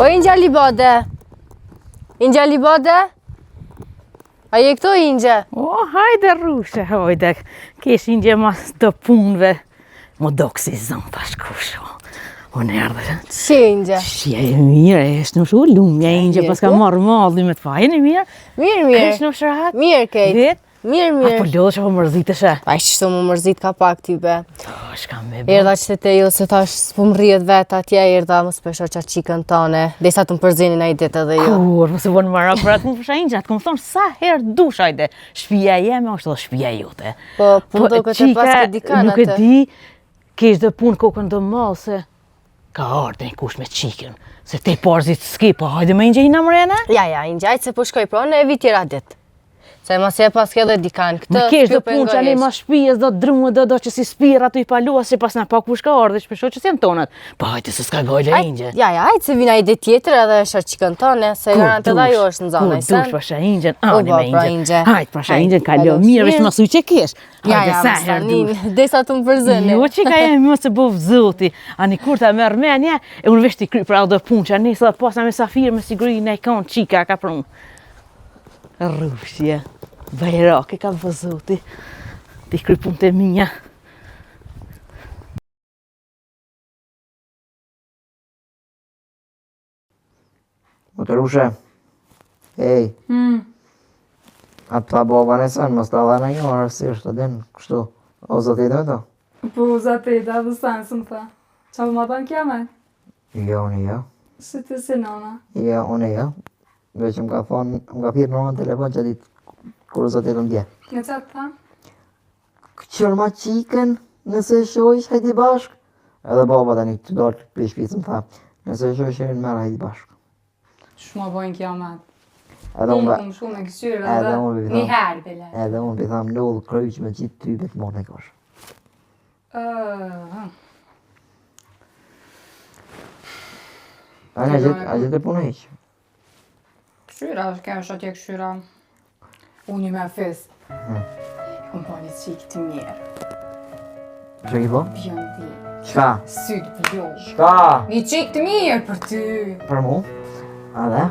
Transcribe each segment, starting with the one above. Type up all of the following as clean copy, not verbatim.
O Ingja Libade. Ingja Libade? A je këto Ingja? O, hajde rushe, hajde. Kesh Ingja mas të punve. Më do kësi zonë tash kusho. Unë erdhe. Që Ingja? Që e mirë, eshtë në shu lumja Ingja, pas ka marrë madhi me të fajnë e mirë. Mirë. Eshtë në shrat. Mirë kejt. Vetë? Mirë. Apo lodhë që po mërziteshe. Pa ishtë më mërzit ka pak ty be. Shka me bë. Erda që të jo se tash s'po më rrjet vetë atje, erda më spesho qa qikën tane. Desa të më përzenin a i ditë edhe jo. Kur, mëse vonë më rakërat më fësha Ingja, të këmë thonë sa herë dush ajde. Shpia jeme është edhe shpia jote. Po do këtë pas këtë dikan atë. Nuk e di, kesh dhe punë kokën dhe malë se ka ardhe një kush me qikën. Se te parzit s'ki, po hajde me Ingja i në mrena? Ja, Ingja, se po shkoj pro në e vitjera ditë. Se mas e pas ke dhe dikan këtë. Më kesh dhe punë që anë ma shpijes do drumë do që si spira të i palua, se pas në pak kush ka ardhe, shpesho që si në tonët. Po hajte se s'ka gojle Ingja. Ja, hajte se vina i ditë tjetër edhe shërë qikën tone, se garant edhe ajo është në zonë, Kur dush pasha Ingjen, ani me Ingjen. Hajte pasha Ingjen, kallo mirë, vesh masu që kesh. Ja, mëstanin, desa të më përzëni. Jo që ka jemi më se bo vëzoti, ani kur ta merë menja, e unë vesh t'i kry pra dhe punë që ani sa pasa me safirë me siguri në i konë qika ka prunë. Rrushje, bajrake ka vëzoti, t'i kry punë të minja. Më të rushe, ej, atë ta baba në sanë, mos t'a dha në një arësisht të din, kështu, o zotit me to? Po zotit, a dhe sanë, së më tha. Qa po ma ban kjame? Jo, unë jo. Shë të si nona? Jo, unë jo. Veç më ka thonë, më ka pirë në telefon që ditë kur zotit më dje. Në qatë tha? Qërë ma qikën, nëse shojsh, hajti bashk. Edhe baba tani të dorë për shpisë më tha, nëse shojsh e në mërë hajti bashk. Shma bojnë kjamet. Edhe unë Unë shumë me këshyrë edhe edhe unë një herë bile. Edhe unë për thamë ndodhë kryq me qitë typet morë në kosh. A gjithë e punë heqë. Këshyra, kesh atje këshyra. Unë një me fis. Unë po një qikë të mirë. Që ki po? Bjondi. Qka? Sytë bjondi. Qka? Një qikë të mirë për ty. Për mu? A dhe?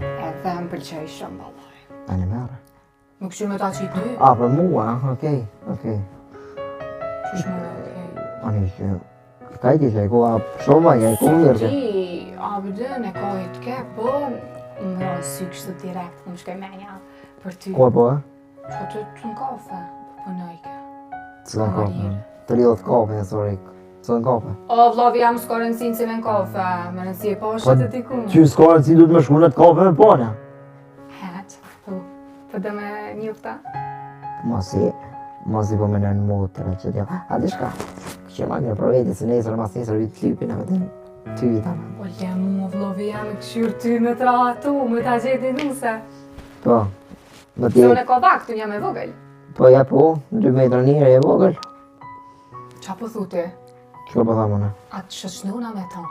Edhe më pëlqej shumë balaj. A në mërë? Më këshyr me ta që i ty. A, për mua, okej. Qysh me okej. Ani që... Ka i ti që e ku a shova, ja i ku mirë që. A bëdën e ka i të ke, po më rrë sy kështu direkt, më shkoj menja për ty. Ku e po e? Që të në kafe, po nëjke. Të në kafe. Të lidhët kafe, sorry. Të në kafe. O, vlovi jam s'ka rëndësin se me në kafe, me rëndësi e pashet e t'i ku. Që s'ka rëndësi du të me shku në të kafe me pone? Po dhe me njufta. Mos i po me në motër e që t'ja. A di shka? Që ma mirë për veti se nesër mas nesër vitë t'lypin e me t'in ty i ta. O, le mu, vlovi jam e këshyr ty me tratu, me ta gjeti nuse. Po. Se unë e ka vakt, unë jam e vogël. Po ja po, 2 metra njëre e vogël. Qa po thu ty? Që po thamë në? Atë shëshnuna me ta,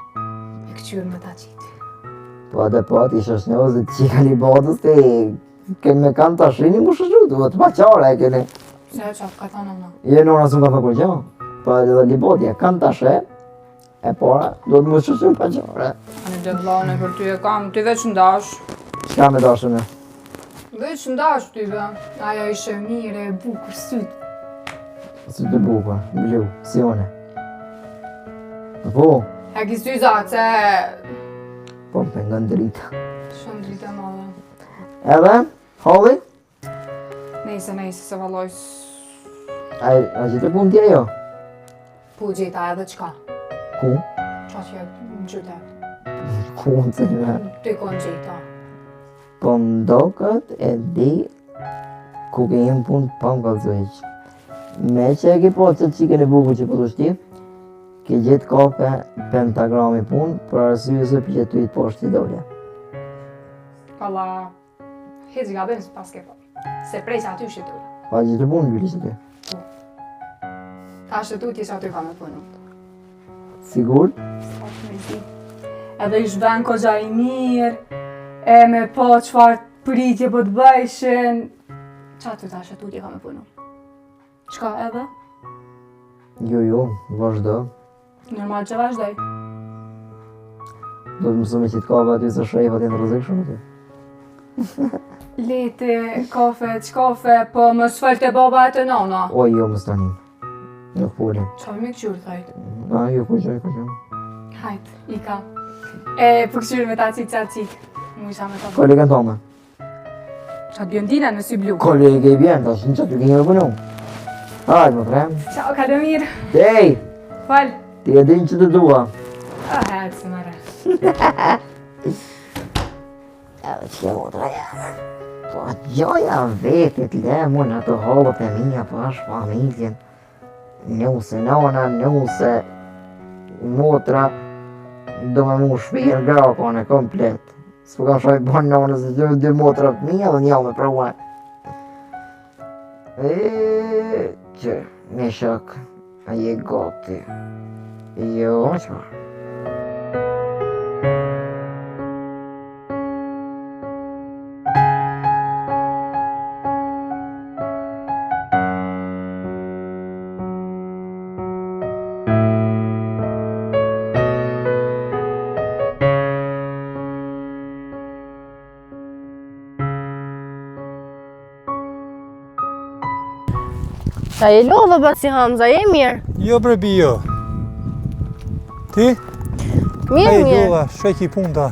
e këshyr me ta qiti. Po atë po ati shëshnjoz dhe qika li botës te kemi me kanë të ashrini mu shëshru, të pa qare e keni. Se e qatë ka ta nëna? Je nona së më ka thë kur po edhe libotja kanë të ashe, e pora, do të më shëshru pa qare. Ani dhe vlane për ty e kam, ty veç ndash. Qka me dashën e? Veç ndash ty be, aja ishe mire e bukur sytë. Sytë të bukur, blu, si one. Po, E ki syzat se... po më pengën drita. Shumë drita madhe. Edhe, halli, Nejse, se valoj a gjithë pun tje jo? pu gjeta edhe qka. Ku? Qa që jetë në qytet. Ku në të në? Ty kon gjeta. Po ndokët e di ku ke jem pun pa më kalëzojq. Me që e ki po që qikën e buku që po të shti, ke gjithë kafe pentagrami pun, për arsye se për gjithë të poshtë i dole. Kalla... Hezi ga bënë së pas ke po. Se prej që aty shqytur. Pa gjithë pun në bilisë të. Ta shqytu ti që aty ka me punu. Sigur? Edhe ish ven ko gja i mirë, e me po qfar pritje po të bëjshin. Qa ty ta shqytu ti ka me punu? Qka edhe? Jo, vazhdo. Normal që vazhdoj. Do të mësoj me qitë kafe aty se shrefa t'jenë rrezikshëm aty. Leti, kafe, qkafe, po më s'falt e baba e të nona. O, jo, më stanin. Nuk folin. Qa me këqyrë, thajt? Jo, ku gjoj. Hajt, ika. E për këqyrë me ta cik. Mu isha me ta bërë. Kolegën tome. Qa bjondina në sy blu. Kolege i bjen, tash në qatë kënjë me punu. Hajt, më frem. Ciao, Kadomir. Ej, Fal. ti e din që të dua. Hajt, së mëre. Edhe që motra jam. Po gjoja vetit le mu në të halët e mija pash familjen. Nuse nana, nuse motra, do me mu shpirë grakon e komplet. S'po kam shaj ban nane se gjë dy motra të mija dhe një me praua. Që, me shak, a je gati. Jo, që. Ta e lodhë bërë si Hamza, je mirë? Jo bre bi jo. Ti? Mirë. Dolla, shek I punta.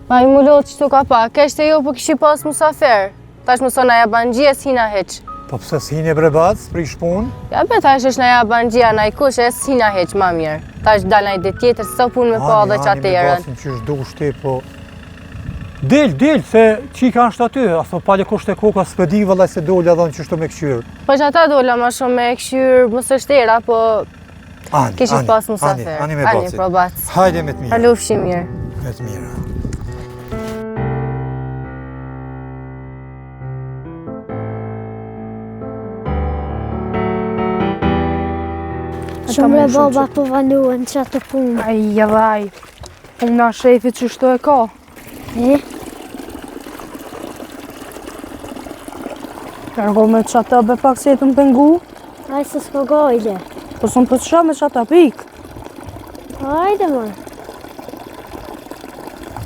Ma I mu lodhë qëtu ka pa, keshte jo për kështi pas musafer. Tash më sona ja bangjia s'hina heq. Po pse s'hine bre bac, prish pun? Ja be tash është na ja bangjia na I kush e s'hina heq ma mirë. Tash dal na I det tjetër, s'o punë me pa dhe qaterën. Ani me basin që është dush ti, po... Del, se qika është aty, aso pale kusht e koka s'pedi vëllaj se dole adhon që shto me këqyrë. Po që ata dola ma shumë me këshyrë mësështera, po kishit pas musafer. Ani me bacit. Ani pro bac. Hajde me të mirë. Halufshi mirë. Me të mirë. Shumë e baba po vanuën që atë punë. Aja vaj. Puna shefit që shto e ka. Kërgo me qata be pak se të më pengu. Aj se s'ko gojle. Po së më pësësha me qata pik. Ajde më.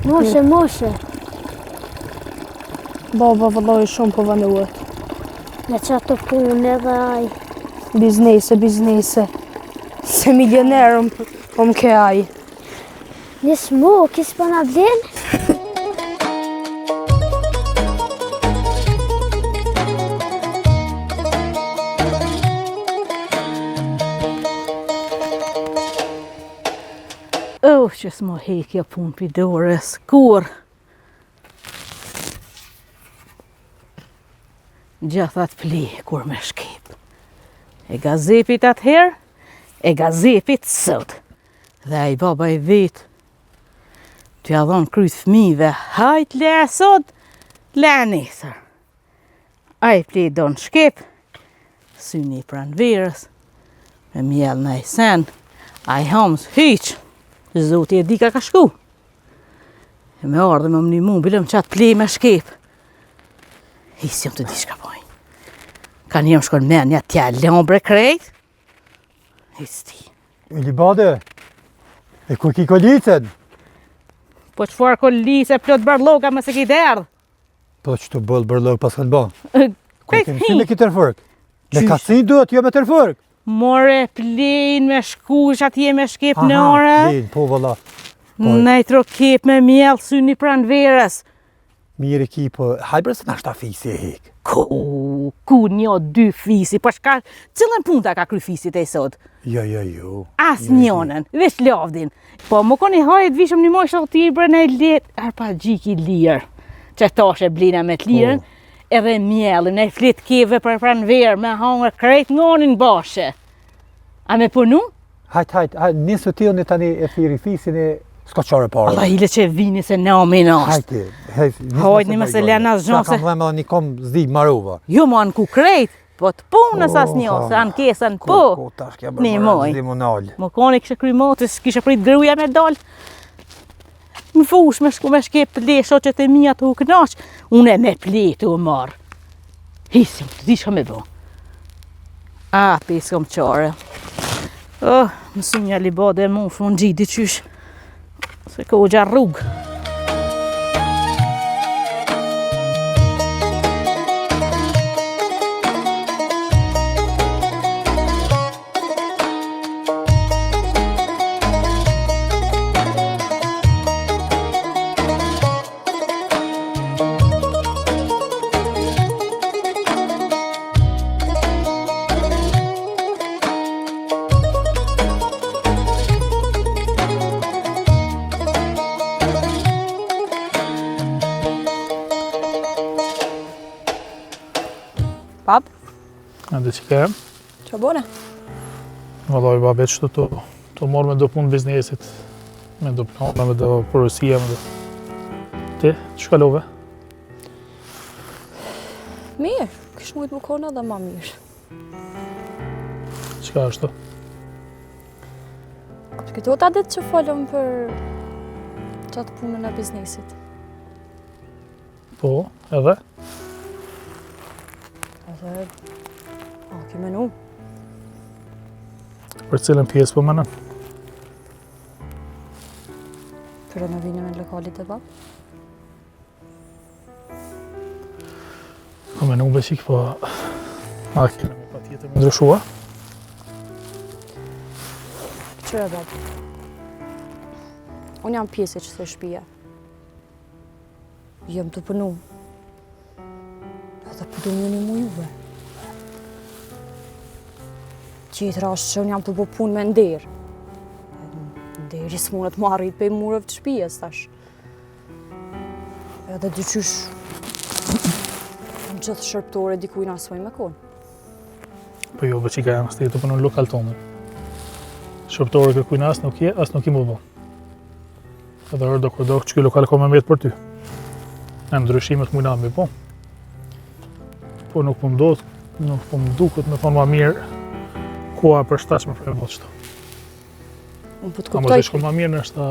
Moshe. Baba vëlloj shumë po vanuët. Me që atë punë edhe aj. Biznese. Se milionerëm po më ke aj. Nisë mu, kisë për në blenë? Që s'mo hekja punë për dorës, kur? Gjathat pli, kur me shkip. E gazepit atëherë, e gazepit sot. Dhe ai baba I vet, t'ja dhonë kryt fmive, hajt le sot, le nesër. Ai pli do në shkip, syni pranë verës, me mjell në sen, ai hamës hyq. Zoti e di ka shku. E me ardhe me më një mund, bilëm qatë plej me shkep. Hisë jom të di shka pojnë. Ka një më shkon menja t'ja lombre krejt. Hisë ti. Ilibade, e ku ki kolicen? Po qëfar kolice plot bërloga më se ki derdh. Po që të bëllë bërlog pas kanë ba? Ku Krejt kemi si me ki tërfërk? Me kacin duhet, jo me tërfërk. More plejn me shku që atje me shkep në ore. Plejn, po vëlla. Nej tro kep me mjellë syni pranë verës. Mirë ki, po hajbre se nashta fisi e hek. Ku një dy fisi, po shka cilën punta ka kry fisit e sot? Jo. As njonën, veç lavdin. Po më koni hajt vishëm një mojë shëllë në let, arpa gjiki lirë. Që tashe blina me të lirën, edhe mjellën, e flit keve për pranë verë, me hangër krejt ngonin bashe. A me punu? Hajt, nisë të tillë tani e thiri fisin e s'ka qare parë. Allah hile që vini se nami nashtë. Hajt një mëse lena zhjonë se... Sa kam dhe me një kom zdi marova. Jo ma në ku krejt, po të punës as njo, se anë kesën po. Një moj. Më koni kështë kry motës, kishe prit gruja me dalë. Më fush me shku me shkep të le shoqet e mija të u knaq, unë e me pletë u marë. Hisim, të di shka me bo. Piskom qare. Mësu një libade e mu, unë gjidi qysh. Se ka u gjarë rrugë. Bab, Edhe që kem, që bone? vallaj babet që të morë me do punë biznesit, me do plana, me do porosia, me do... Ti, që kalove? Mirë, kishë mujtë më kona dhe ma mirë. Qka është të? Që këto ta ditë që folëm për qatë punën e biznesit. Po, edhe? Edhe, ke menu. Për cilën pjesë po menën? Për renovimin e lokalit e bab. Po menu beqik, po... A kene me pa tjetër me ndryshua? Qëre bab. Unë jam pjesë që të shpia. Jem të pënu. Edhe përdu një një mu juve. Qitëra është që unë jam të po punë me nderë. Nderi s'munët më arrit pe murëve të shpijes, tash. Edhe dyqysh në gjithë shërptore dikujna asoj me konë. Po jo, beqika janë së të punon lokal tonë. Shërptore kërkujna as nuk i më bo. Edhe rrë do kërdo që kjo lokal ka me metë për ty. Në ndryshimet mujna me po. Po nuk po më duket me thonë ma mirë koha për shtashme për e botë qëto. Unë po të A mos kuptoj. e shkon ma mirë në shta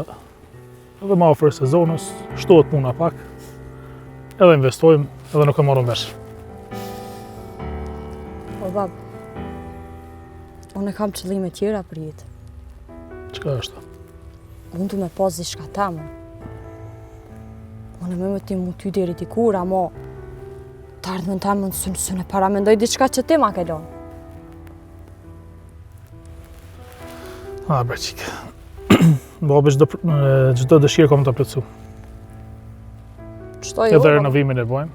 edhe ma ofër sezonës, shtohet puna pak, edhe investojmë, edhe nuk e marrëm vesh. Po bab, unë e kam qëllime tjera për jetë. Qka është? Unë du me pas diçka temë. Unë e me ti mu ty deri t'i kur, amo të ardhën temën së ne paramendoj diçka që ti ma ke lonë. A, bre qikë. Babi çdo dëshirë kam të plotësu. Qëto jo, Edhe bab? renovimin e bojmë,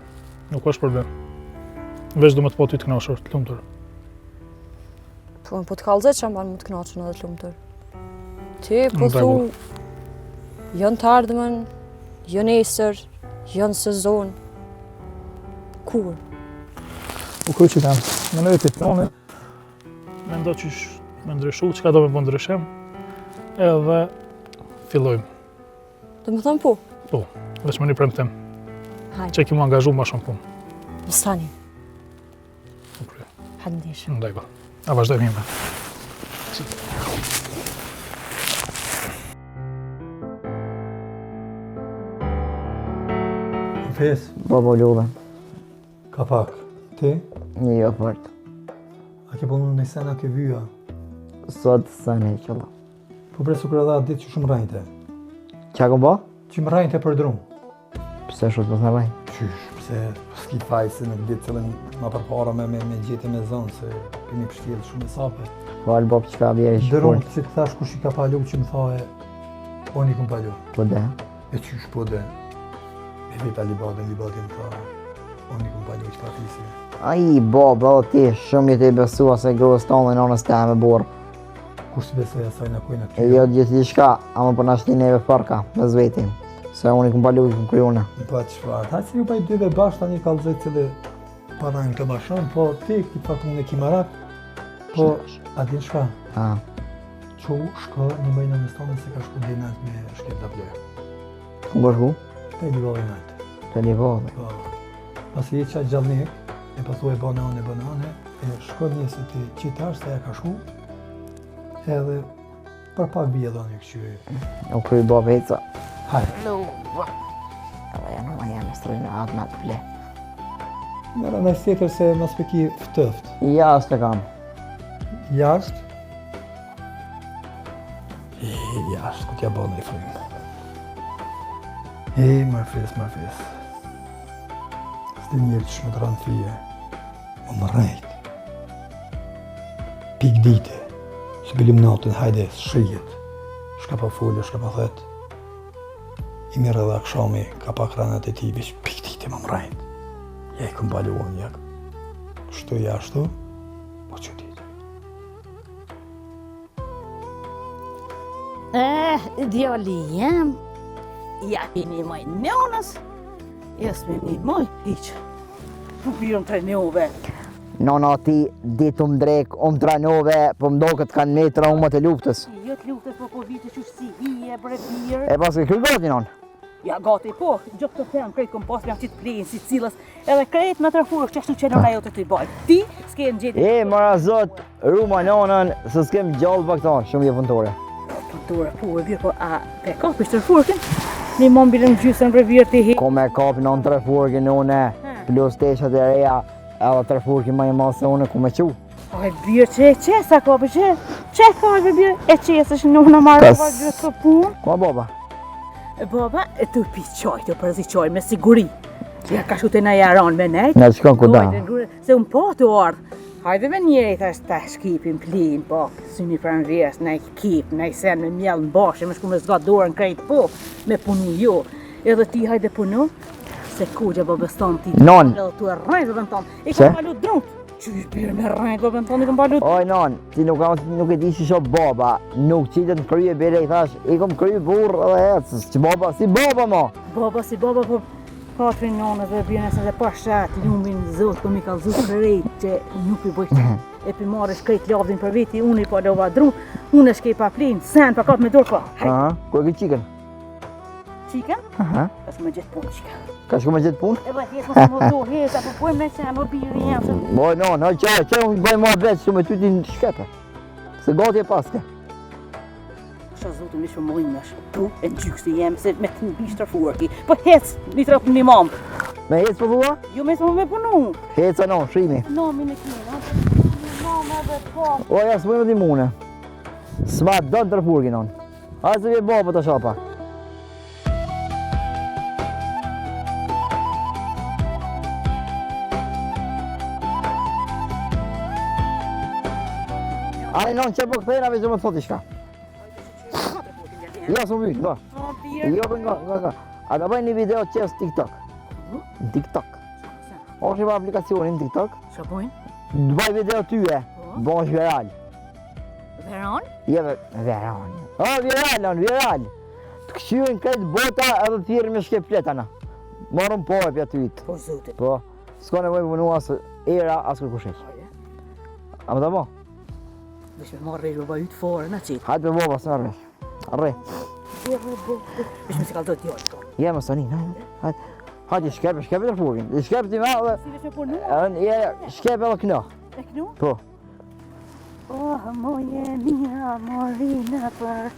nuk është problem. Veç du me të po ty të knashur, të lumtur. Po unë po të kallëzet që mban mu të knaqën edhe të lumtur. Ti po Në thu, jënë të ardhmen, jënë nesër, jënë sezon. Kur? U kërë që kam, me në vetit tonë, me ndo qysh me ndryshu, qka do me bo ndryshem, edhe fillojmë. Do me thëmë po? Po, veç me një premtim, Hajde, që ki mu angazhu ma shumë punë. më stani. Po krye, Hajde ndish. në dajko. A vazhdojmë jime. Në fes, Baba luve, ka pak. Ti, një jo fort. a ke punu në sena ke vyja? Sot sënë e qëlla. Po presu kërë dha ditë që shumë rajte. Qa kom ba? Që më rajte për drum. Pse shumë të thëraj? Qysh, pse s'ki faj se nuk ditë cilën ma përpara me gjeti me zonë, se kemi pështjelë shumë e sape. Falë bab qka bje e Dërum, shkurt. që të thash kush i ka palu që më thae, unë i kom palu. Po dhe. E qysh po dhe, e vita libadin më thae, unë i kom palu që ta tisi. Ai baba, o ti, shumë i të i besua se grus tonë dhe nonës te me borë. Kur si besoj asaj në kujnë E jo gjithë një shka, ama për nashti neve farka, me zvetin. Se unë i kom palu i kom kryune. Po çfarë? Hajde se ju pa i dyve bashkë tani kallëzoj cili parajnë të ma shumë, po ti këtë fakt unë e ki marak, po a din shka? A, Qo shka një mëjnë në stonë se ka shku dhe nalt me shket da blejë. ku më shku? Te i livoj nalt. Të një vodhe. Po, pasi je qa gjallnik, e pa thua e banane, e shko njësë ti qitash se e ka shku, edhe për pak bje dhe një këqyri. U kry baba heca. Hajde, Aba janë ma janë strojnë atë me të ple. mëra në tjetër se mas peki ftëft. Ja, së të kam. Jashtë? Jashtë, ku t'ja bënë i frimë. Marfes. Së njërë që më të ranë fije, më rejt. Pik dite, së bilim natën, hajde, shijet. Shka pa folë, shka pa thet. I mirë edhe akshami, ka pa kranat e ti, bish pik dite më rejt. Ja i këm baluon, ja. Shtu jashtu, po që ditë. Djali jem, ja kini maj njonës, jes me një maj hiqë. Nuk bjërën trenove. Nona ti ditë drek, trenove, po mdo këtë kanë me traumat e luftës. Jo të luftës, po vite që si hije, brebirë. E pas ke kry gati, non? Ja, gati, po, gjopë të them, krejt kom pas, jam qitë plejnë si cilës, edhe krejt me të rëfurë, që ashtu që nona jote të i bajt. Ti, s'ke në gjithë. Mara zot, ruma nonën, se s'kem gjallë pa këta, shumë je punëtore. Punëtore, po, e vjerë, po, a, pe kapi të rëfurëkin, një mom bilën gjysën rëvjerë të hi. Ko me kapi në të rëfurëkin une, plus teshat e reja, edhe të rëfurëkin ma i masë une, ku me qu. O, e bjerë, që sa kapi, që kapi, bjerë, e që është nona marrë, vajtë të punë. Ko baba? Baba, e të pi qaj, të përzi qaj me siguri. Ja ka shute na jaran me nejt. Në shkon ku da. Se unë po të ardhë. Hajde me njeri, thash ta shkipin plin, po. Syni pranë rjes, na i kip, na i sen me mjellë në bashkë, me shku me zga dorën krejt po, me punu jo. Edhe ti hajde punu, se kogja babës tonë ti. Non. Edhe tu e rrejt babën tonë. I ka balu drunt. Që i bjerë me rrejt babën tonë, i ka balu. Oj, non, ti nuk e di që shop baba, nuk qitet në kryje bere, i thash, i kom kryje burë edhe hecës, që baba, si baba mo. Baba, si baba, po katrin nonës dhe bjene se dhe pashat, lumbin zot, po mi ka zot krejt, që nuk i bëjtë. E pi marrë shkrejt lavdin për veti, unë i pa lova dru, unë e shkej pa plin, sen pa kap me dorë pa. Aha, ku e ki qiken? Qiken? Aha. Ka shku me gjithë punë qiken. Ka shku me gjithë punë? E bëjt jesë mësë më do, jesë, apo pojmë me sen, o birë jenë. Boj, non, haj qaj, unë bëj ma vetë, që me ty ti në shkepe. Se gati e paske. Qa zotu mi shumë mëllim është, tu e në gjykës të jemë, se me të në bishtë të furki. Po hec, një të rapë një mamë. Me hec për thua? Jo me të me punu. Heca non, shrimi. Nami në kine, Mama dhe po. O, ja, s'pojnë t'i mune. S'ma dënë të rëfurki, non. Hajë se vje baba të shapa. Ani non, që po këthejna veç që më të thot i shka. Ja, s'u vyjtë, ba. Jo, për nga. A da bëjnë një video qes TikTok. Në TikTok. O shqipa aplikacionin në TikTok. Qa bojnë? Dë bëj video tyje. Bon është viral. Veron? Je, viral. O, viral. Të këshyën këtë bota edhe të thirë me shkep fletana. Morëm po e pja të vitë. Po zotit. Po. S'ka nevoj për mua asë era, asë kërkusheq. A më të bo? Vesh me marrë rejë bëba ytë forë në qitë. Hajtë për boba, së arrej. Arrej. Vesh me si kalë do t'jojë të. Je më sani, hajtë. Hajtë, shkepe të furkin. Shkepe t'i me dhe... Si vesh me punu? Shkepe edhe këno. E kënu? Po. Oh, moje mia morina për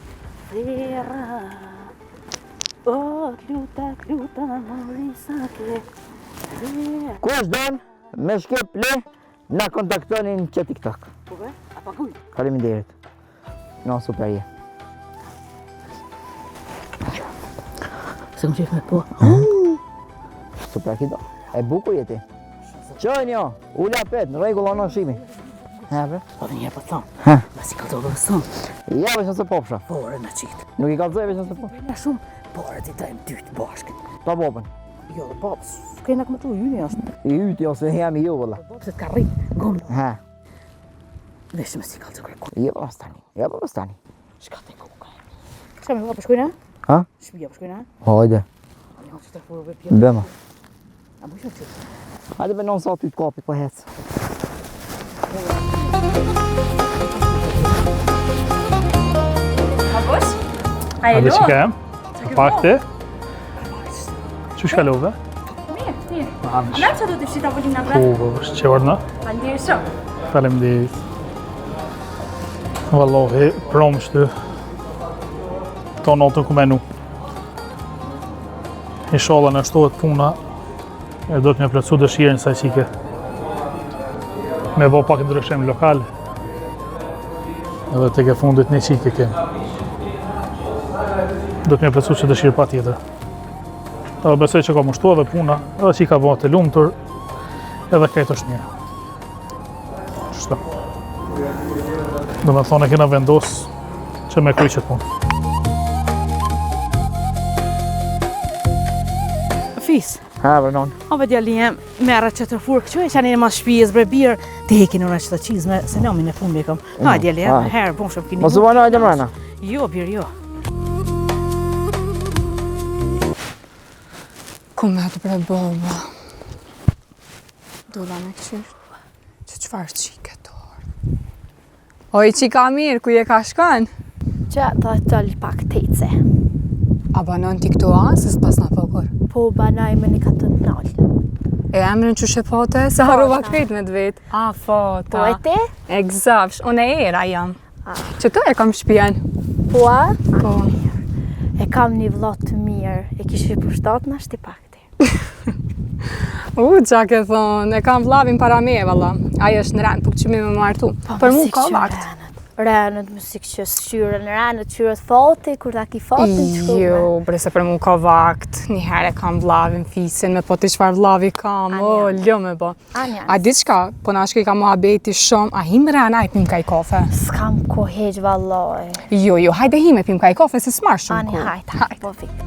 thera. Oh, t'luta, mori sa ke thera. Kush don me shkep le, na kontaktonin që TikTok. Po be, a paguj? Faleminderit. No, super je. Se më qef me po. Super kido. E bukur jeti. Qojnë jo, ulla pet, në regull anon shimi. Ha, bre? Po dhe njerë po thonë. Ha? Ma si kalzove dhe thonë. Ja, veç nëse popsha. Pore në qitë. Nuk i kalzoj veç nëse popsha. Në shumë, pore t'i tajmë dytë bashkën. Pa popën. Jo dhe babës, s'kejna këmë tu, juni është. I yti ose jam i ju, vëlla. Babës e t'ka rritë, gomë. Ha. Vesh me si kalzove kërë. Jo, pa stani. Jo, pa stani. Shka të kuka. Shka me babë shkojna? Ha? Shpija për shkojna? Hajde. Ja, që të furë vë Bema. A më shumë që? Hajde be non sa ty t'kapit, po hec. Babush? Hajde që ka jem? Pak ti? Që shkallove? Mirë. Amish. Në që do t'i fshi tavolina Po, bre? është që ordna? Faleminderit shumë. Faleminderit. Vallohi, prom shty. To notën ku menu. Inshallah në shtohet puna e do të me plotësu dëshirën sa qike. Me bo pak ndryshim lokal. Edhe të ke fundit një qike kem. Do të me plotësu që dëshirë pa tjetër. Edhe besoj që ka mushtu edhe puna, edhe që I ka bëhet e lumtur, edhe këtë është mirë. Qështu. Do me thonë e kena vendos që me kry qëtë punë. Fis. Ha, Vernon. O be djali jem, merë që të furë këqoj, që anë mas shpijës bre birë, të hekin unë që të qizme, se në minë e punë mikëm. Ha, djali jem, herë, bon shumë kini. Mos u bana hajde mrena. Jo, birë, jo. Kumet bre boba. Dola me këshirë. Që qëfar qike të orë? Oj, qika mirë, ku je ka shkën? Që të tëllë pak tejce. A banon ti këtu asë, s'pas na pokur? Po banaj me një katë të nalë. E emrin që shepote, se harova krejt me dvet. A, fota. Po e ti? Egzapsh, unë e era jam. Që tu e kam shpijen? Po a? Po. E kam një vllot të mirë, e kishë për shtatë në ashti pak ti. Qa ke thonë, e kam vlavin para me, valla. Ajo është në rend, po që mi me martu. Për mu ka vakt. Renët, mësik që shqyren, renët, qyret fati, kur ta ki fatin që shkume. Jo, bre se për mu ka vakt. Njëherë e kam vlavin fisin, me po ti qfar vlavi kam, o, ljo me bo. Anja. A ditë qka, po na shkej ka mua beti shumë, a him rena e pim kaj kafe? S'kam ko heq vallaj. Jo, hajde him e pim kaj kafe, se s'marr shumë Ani, ku. hajt, po vik.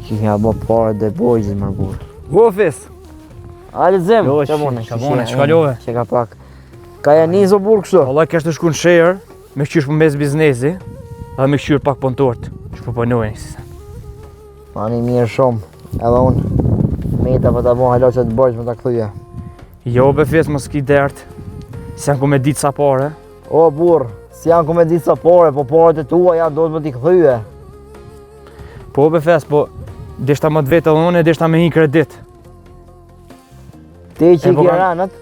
Që kja bo pare dhe bojgjit më burë. Gofis! Hajde zem, Jo, që bone, çka love? Që ka pak. Ka ja nizo burë kështu. Allah kesh të shku në shërë, me qysh për mes biznesi, edhe me qyr pak pëntort, që për pënojnë. Pani mirë shumë, edhe unë meta për ta bo halo që të bojgjit më ta këthyja. Jo, be fes, mos ki dert, se janë ku me ditë sa pare. O burë, si janë ku me ditë sa pare, po paret e tua janë do të më t'i këthyje. Po, be fes, po, deshta më të vetë edhe unë, deshta me hi kredit. Ti që E, I po ki kam- ranët,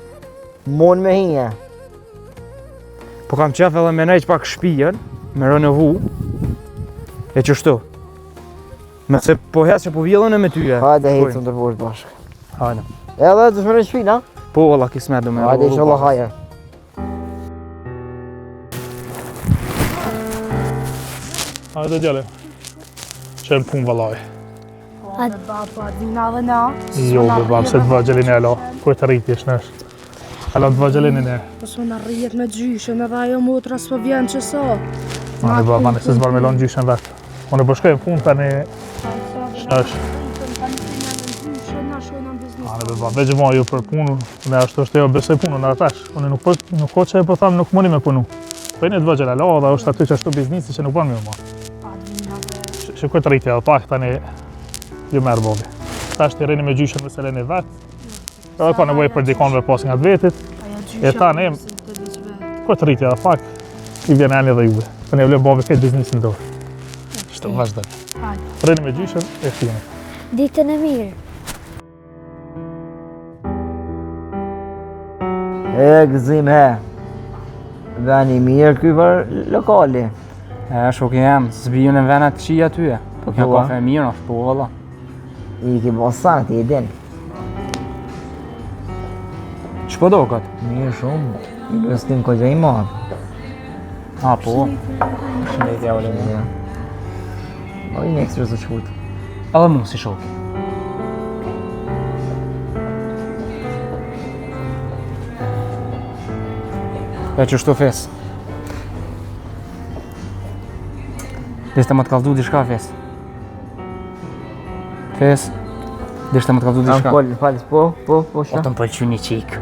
mon me hinje. Po kam qef edhe me nejq pak shpijen, me renovu, e qështu. Me se po hes që po vjellën e me tyje. Hajde hecëm të burë bashkë. Hajde. Edhe të shmërën shpina? Po, Allah, kismet du me Hajde renovu inshallah pak. hajër. Hajde djale. Qenë punë vallaj. Baba, dina dhe na. Jo, be bab, se të vëgjelin e alo. Kur të rriti është nesh. Alo të vëgjelin e ne. Po s'u na rrijet me gjyshen, edhe ajo motra s'po vjen që so. Ani bab, ani se zbar me lonë gjyshen vetë. Unë po shkoj në punë tani. Shnesh. Ani be bab, veç ma ju për punë, ne është jo besoj punën në atash. Unë nuk ko që e po thamë nuk mundi me punu. Po e një të vëgjel alo, dhe është aty që ashtu biznisi që nuk bën me ma. Shikoj të rritja dhe pak tani ju merë bobi. Ta është i rejni me gjyshen dhe seleni vetë. Edhe ka nevoj për dikonve pas nga të vetit. E tani, ko të rritja dhe pak, I vjen eni dhe juve. Për ne vle bobi këtë biznisin dorë. Shtë vazhdo. Rejni me gjyshen e fini. Ditën e mirë. E gëzim he. Veni mirë ky për lokali. E, shok jam, s'biju në venat qia tyje. Po kjo Po, kafe e mirë është, po valla. I ki bo sanë ti e din. Që po do këtë? Mirë shumë. I gëstim ko gjë I madhë. A, po. Shëndetja ole mu. O I një ekstra së qkutë. Edhe mu si shoki. E që shtu fes. Deshte më të kalldu diçka fes. Fes. Deshte më të kalldu diçka. Falis, po, O shka. të më pëlqy një qik.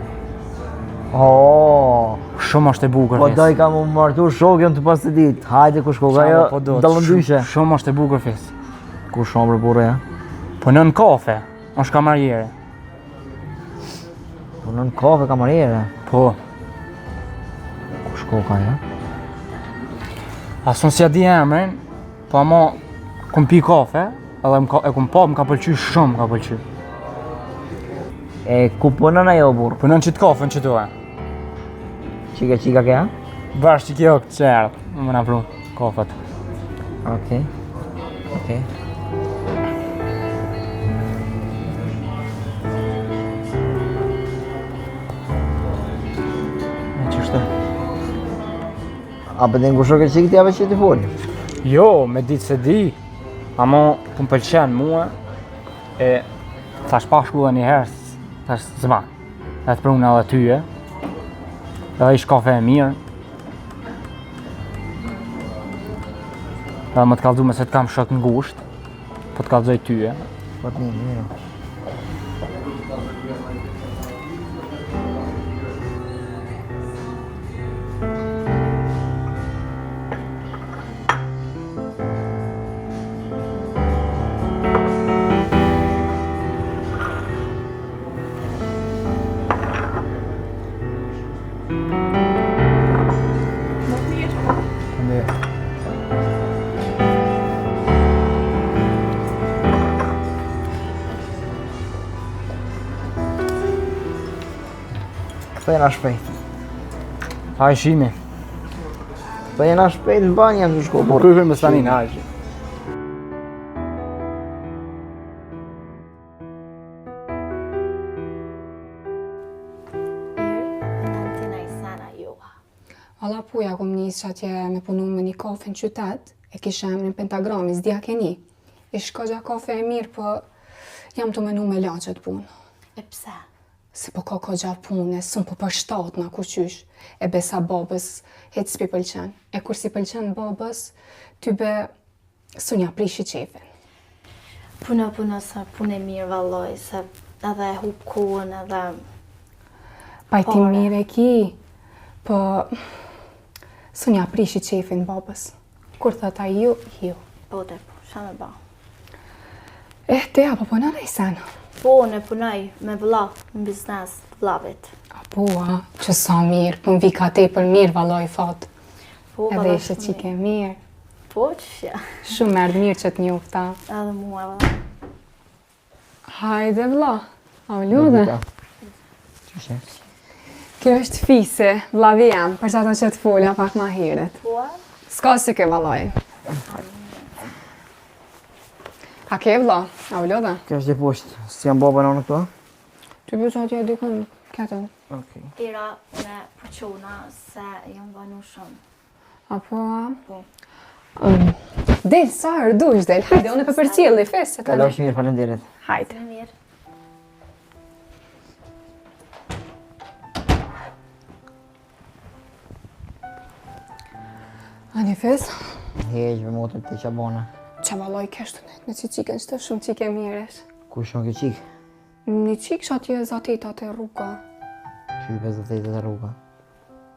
O, Shumë është e bukur po fes. doj ka mu martu shokën të pas të ditë. Hajde ku shkoga jo, Po do. dalën dyshe. Shumë është e bukur fes. Ku shumë për burë ja. Po nën kafe, është kamarjere. Po nën kafe kamarjere. Po. Ku shkoka ja. Asun si a di emrin, po ama kum pi kafe, edhe e kum pa, më ka pëlqy shumë, më ka pëlqy. E ku punën ajo burë? Punon qitë kafen që e. Qika kja? Bashkë që kjo këtë qërë, më na pru kafet. Okej. A për të ngushur këtë qikë t'jave që t'i foli? Jo, me ditë se di, ama po m'pëlqen mua, e thash pa shkulla një herë, thash zma, e të prunë edhe tyje, edhe ish kafe e mirë, edhe më të kallëzu me se t'kam shok ngusht, po të kallëzoj tyje. Po të mirë. Po jena shpejt. Ha i shimi. Po jena shpejt në banjë jam të shko. Po kërë më stanin, ha i shimi. Alla puja kom njës që atje me punu me një kafe në qytet, e kisha emrin Pentagrami, s'dija keni. Ish kogja kafe e mirë, po jam të menu me laqet punë. E pse? Se po ka kogja punë, s'un po për shtatë na kuqysh. E besa babës, hec s'pi pëlqen. E kur si pëlqen babës, ty be s'un ja prishi qefin. Puno sa punë e mirë valloj, se edhe e hup kohën edhe... Pajti mirë e ki, po s'un ja prishi qefin babës. Kur thot a ju, ju. Po te po, qa me ba? Te apo po në rejsen. Po, në punoj me vëlla, në biznes të vllavit. Po, që sa mirë, po m'vi ka te për mirë valloj fat. Po, edhe ishe qike mirë. Po, që Shumë erdë mirë që t'njofta. edhe mua vëlla. Hajde vlla, a u lodhe? Qyshe? Kjo është Fise, vllavi jam, për që ato që t'folja pak ma herët. Po, S'ka si ke valloj. A ke vlla, a u lodhe? Kjo është e poshtë. S'jam baba në këto? Ty bëj që atje dikën ketën. Okej. tira me përqona se jam vanu shumë. Apo, Po. Del, sa herë dush, del. Hajde, unë e për cilë, fesë. Kalosh mirë, faleminderit. Hajde. Mirë. A një fesë? Heq me motër të qabona. Qa valloj keshtu net, me që qikën qëtë shumë qike miresh. Ku shon kjo qikë? Një qikë që atje zatetat e rruga. Që i 58 e rruga.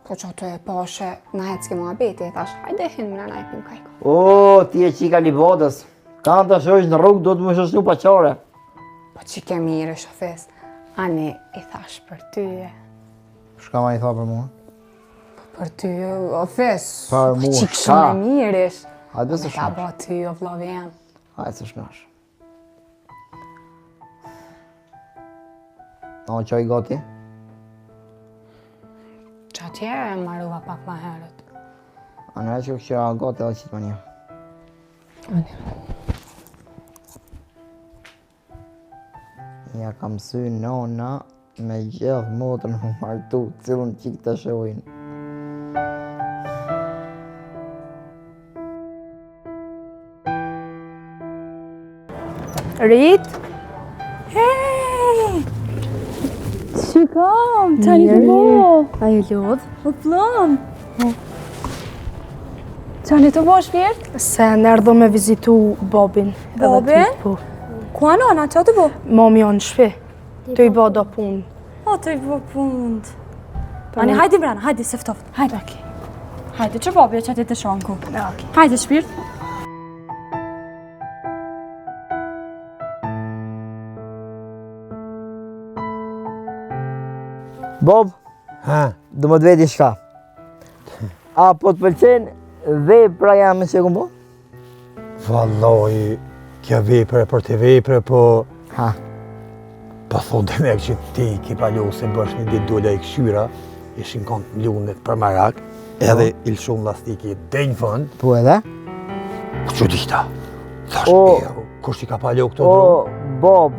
Po që ato e pashe, na hecke mua beti, e thash, hajde hinë më në najpim kajko. O, ti e qika Libodës. Kanë të shosh në rrugë, do të më shoshnu paqare. Po qike miresh, o fesë. Ani, i thash për ty e. Shka ma i tha për mua? Për ty, o fesë. Për mua, Qikë shka? shumë e miresh. Hajde se Me ka shnash. ba ty, o vllavi jam. Hajde se shnash. O, qoj gati? Që atje e marruva pak ma herët. A në që kësha gati edhe qitë ma një. Ja kam sy nona me gjithë motrën më martu, cilën qikë të shohin. Rit? Hej! Shikam, tani të bo. A e lodh? O plan. Tani të bo shpirt? Se në erdho me vizitu Bobin. Bobin? Po. Ku anona, qa të bo? Mami janë në shpi. Të i bo do punë. O, të i bo punë. Ani, hajdi brana, hajdi, seftoft. Hajdi. Hajdi, që Bobi e që ti të shonku. Hajdi, shpirt. Bob, do më të veti shka. A po të pëlqen dhe pra jam që këmë po? Valloj, kjo vepre për të vepre, po... Ha. Pa thonë dhe me që ti ki palu se bësh një ditë dole i këshyra, ishin kanë milionet për marak, edhe ilshon lastiki denjë fund. Po edhe? Që dita? Thash, O, kush i ka palu këto O, dru? Bob,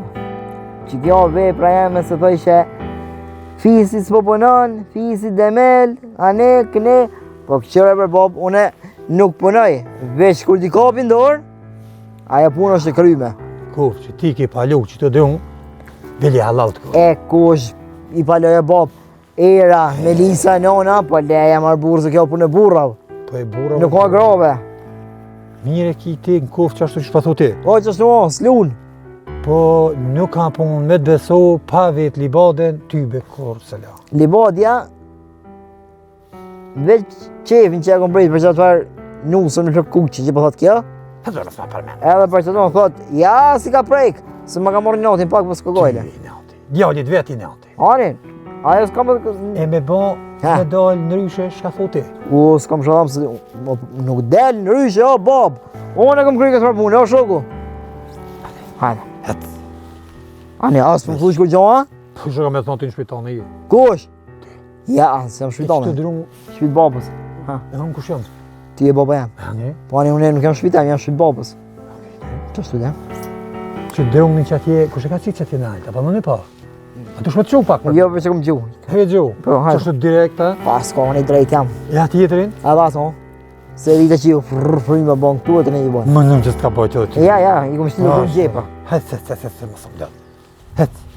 që kjo vepra jam se thoj që fisi s'po punon, fisi demel, ane, këne, Po këqyre për bab, une nuk punoj, veç kur t'i kapi dorë, ajo punë është e kryme. Kuf, që ti ki palu që të dënë, veli halal të kërë. E kush i paloj e bab, era, Melisa, nona, po leja marë burë se kjo punë e burrav. Po e burra... Nuk ka grave. Mire ki ti në kuf që ashtu që shpathu ti. Po që ashtu o, s'lun. Po nuk kam punë me të beso pa vetë libaden, ty be kur se la. Libadja, veç qefin që e kom brejt për që atëfar nusën në kuqë që po thot kjo. Hëtë rësma për men. Edhe për që thot, ja si ka prejk, se ma ka morë një natin pak për s'kogojle. Ty i nati. Djallit vetë i nati. Anin, ajo s'kam... E me bon, me dalë në ryshe, shka thot ti? S'kam shadam se nuk del në ryshe, o bab. Unë e kom kry këtë për punë, o shoku. Hajde. Hëtë. Ani, asë më thush kur gjoha? Po që ka me thonë ti në shpitanë e i. Kush? Ja, se jam shpitane. Që të drunë, Shpit babës. e hënë kush jam? Ti e baba jam. Ani. Po ani unë nuk jam shpitam, jam shpit babës. Që shtu jam? Që drunë që atje, kush e ka qitë që atje në altë, apo në një pa? A të shme të quë pak për? Jo, për që kom gjuh. He gjuh, Po, që hajde. është direkta, Pa, s'ka unë i drejt jam. e tjetërin, Edhe ato, se vite që ju frima bon këtu e të ne i bon. më nëmë që s'ka bëjt që të Ja, i kom shtilu për gjepa. Hëtë, më sëmë lëtë. Hëtë.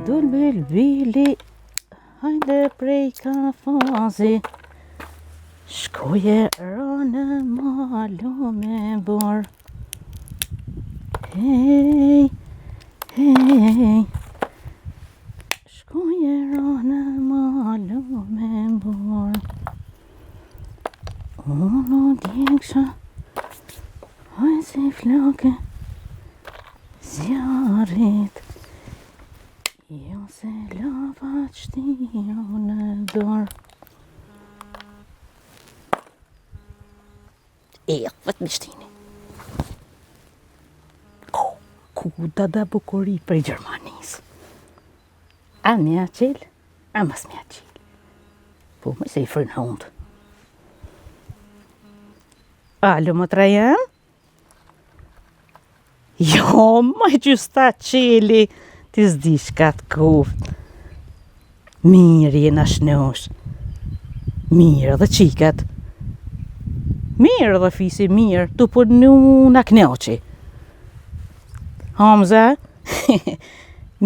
Dul bilbili, hajde prej ka fazi, shkoje rënë malu me bor. Hej, hej, shkoje rënë malu me bor. Unë djeksha, hajde si flake, zjarit. Jo se lava qëtio në dorë. Vetëm shtini. Ku da bukuri për Gjermanisë. A mja qelë, a mas mja qelë. Po më se i fërnë hundë. Alo, më trajan? Jo, më gjusta qeli. Ti s'di shka të kuft. Mirë jena shnosh. Mirë dhe qikat. Mirë dhe fisi mirë, tu për në knaqi. Hamza?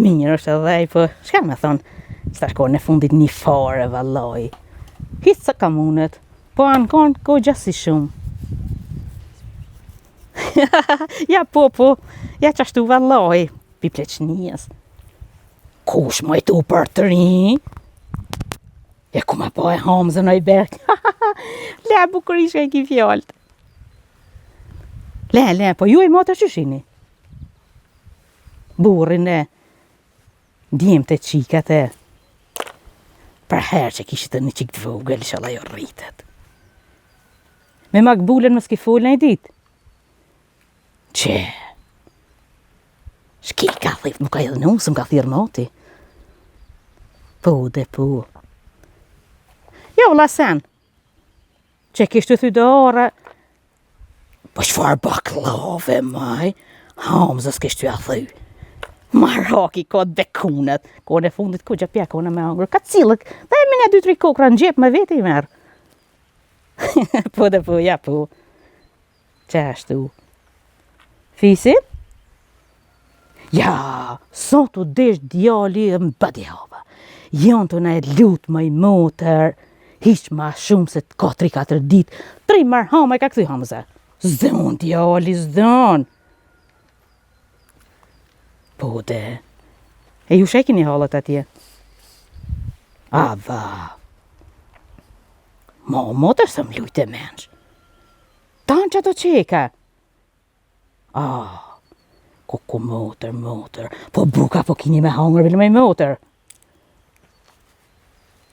Mirë është edhe i për, shka me thonë, s'ta shko në fundit një fare valloj. Hitë sa kamunet, po anë konë ko gjasi shumë. Ja po, ja qashtu valloj. Pi pleqnijës. Kush më tu për të ri? E ku ma po e Hamza në i berk. Le, bukurishka i ki fjallët. Le, po ju e motër që shini? Burin e djem të qikat e për herë që kishit të një qik të vogël, shala jo rritet. Me makbulen më s'ki folën e dit? Qe? Shki ka thif, nuk ka edhe nusë, më ka thirë moti. Po, po. Jo, lasen. Që kishtë të thy do ora. Po shfar baklave, maj. Hamza s'kishtë të a thy. Maraki ka të bekunet. Ko në fundit ku që pja kona me angër. Ka cilëk, dhe e minja 2-3 kokra në gjep me vete i merë. Po, ja po. Qashtu. Fisin? Ja, sot u desh djali e mbadjava. Jonë të në e lutë më i motër, hiq ma shumë se ka 3-4 dit, 3 marhama e ka këthy Hamza. Zdon djali, zdon. Po de, e ju shekin një halët atje? Ava. Motër së më lujtë e mensh. Tanë që ato qeka. Ko motër. Po buka po kini me hangër vile me motër.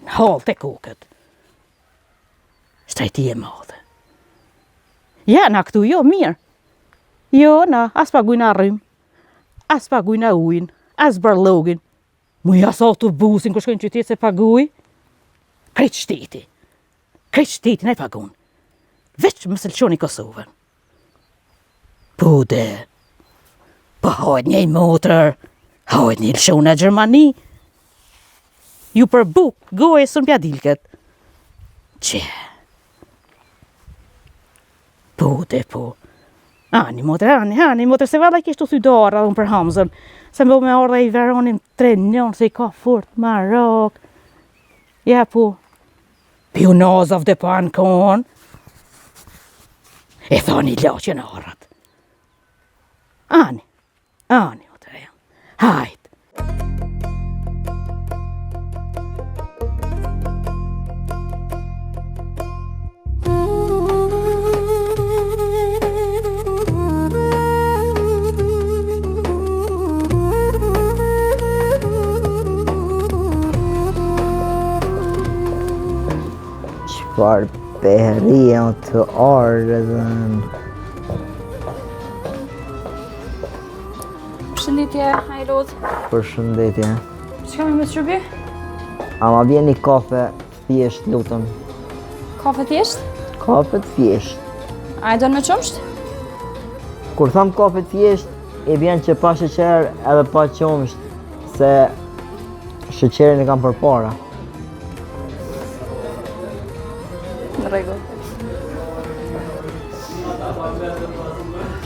Në halë të kokët. Shtajti e madhe. Ja, na këtu jo, mirë. Jo, na, as pagujna rrym. As pagujna ujnë. As barlogin. Mu jas autobusin kër shkojnë qytet se paguj. Krejt shteti. Krejt shteti, ne pagun. Veç më sëlqoni Kosovën. Pude, po hojt një motër, hojt një lëshona Gjermani. Ju për buk, goje së në pjadilket. Që? Pude, po. Ani, motër, se valla kishtu thydara unë për Hamzën. Se më me orda I Veronin 3 njën, se I ka fort Marok. Ja, po. Pionazov dhe pa në kon. E thoni laqën arat. Ani, motër e jam. Hajt. Qëfar behëria të ardhën. Përshëndetje, Hajrod. Përshëndetje. Çka më shërbi? A ma vjen një kafe thjesht, lutëm. Kafe thjesht? Kafe thjesht. A e don me qumsht? Kur tham kafe thjesht, I vjen që pa sheqer edhe pa qumsht, se sheqerin e kam përpara. Në rregull.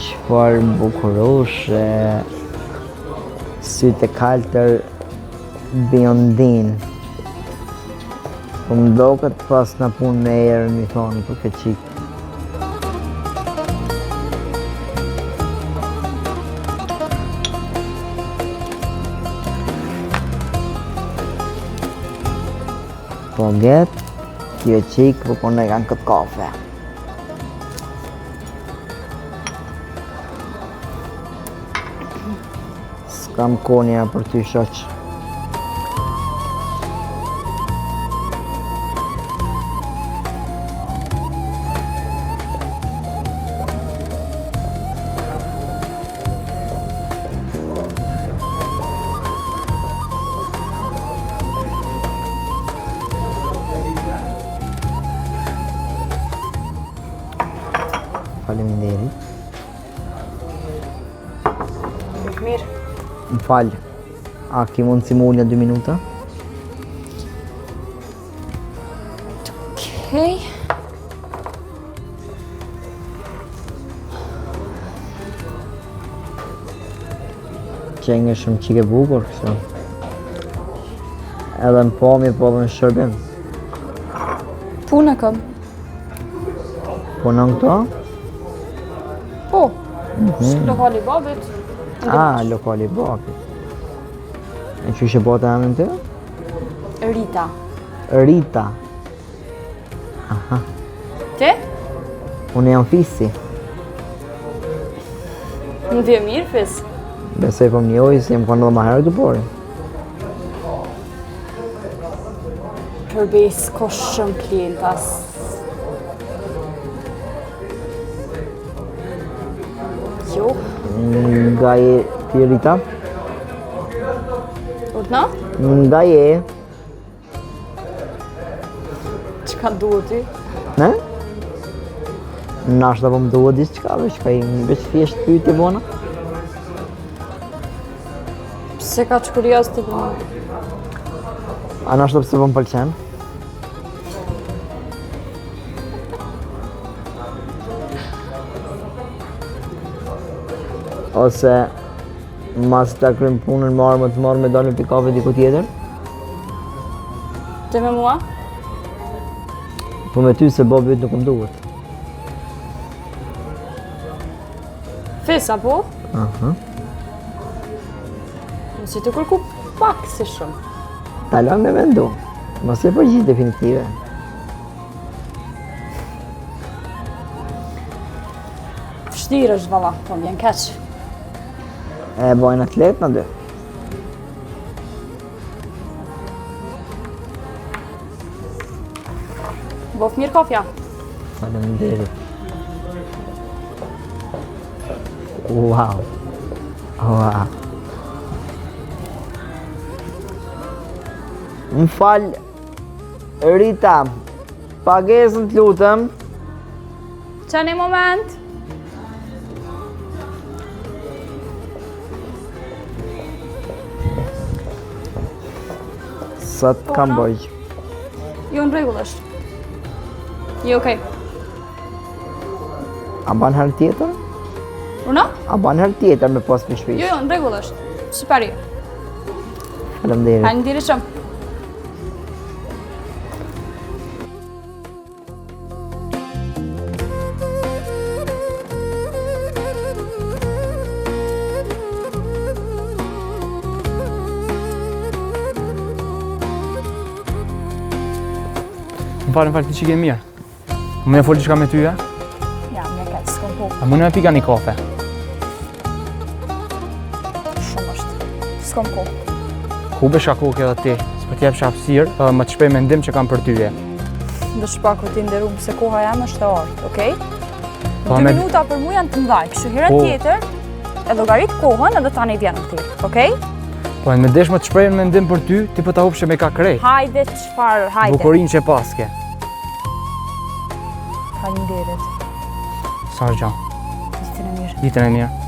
Qëfar bukuroshe, sytë e kaltër biondin. Po më doket pas në punë me erë mi thonë për këtë qikë. Po getë, kjo qikë po ne kanë këtë kafe. S'kam konja për ty shoq. Faleminderit. Mirë. Më falë, a ki mund si më ullja 2 minuta? Okej. Qenjë shumë qike bukur, kështu. Edhe në pamje, po edhe në shërbim. Punë kam. Po në këto? Po. Lokali babit. Lokali babit. E që ishe bota emrin të? Rita. Rita. Aha. Ti? Unë jam Fisi. Më vje mirë, Fis. Besoj po më njoj, si jem kanë edhe ma herë të pori. Përbej s'ko shumë klientas. Jo. Nga je ti Rita? Urna? Nga je? Çka duhet ty? Ne? Nashta po më duhet disë qka, veç ka I veç thjesht pyetje bona. Pse ka që kurios të përma? A nashta pse po më pëlqen? Ose mas ta krym punën më të marrë me dalë në pikafe diku tjetër? Ti me mua? Po me ty se babi jut nuk më duhet. Fis, apo? Aha. Nësi të kërku pak si shumë. Ta lëm me mendu, mos e përgjigj definitive. Vështirë është valla, po m'vjen keq. E bojnë atlet në dy. Bof mirë kofja. Faleminderit. Wow. Wow. Më fal, Rita, pagesën të lutëm. Qani moment. Sa të kam bëj? Jo në rregull është. Jo, okej. A ban herë tjetër? Uno? A ban herë tjetër me pas për shpish? Jo, në rregull është. Super. Faleminderit. Faleminderit shumë. Më falë, ti që ke mirë. Më e folë qëka me ty, ja? Ja, më e këtë, s'kom po. A më në e pika një kafe? Shumë është. S'kom po. Hube shakok edhe ti, s'për t'jep shapsirë, më të shpej mendim që kam për tyje. Ndë shpaku ti nderum se koha jam është e orët, okej? Po, 2 me- minuta për mu janë të mdaj, kështu herën Po. tjetër, e llogarit kohën edhe tani vjen në tjetër, okej? Po, me desh më të shpej mendim për ty, ti për ta hupshe me ka krejt. Hajde, çfarë, hajde. Bukurin që paske. Faleminderit. Sa gjanë, Ditën e mirë. ditën e mirë.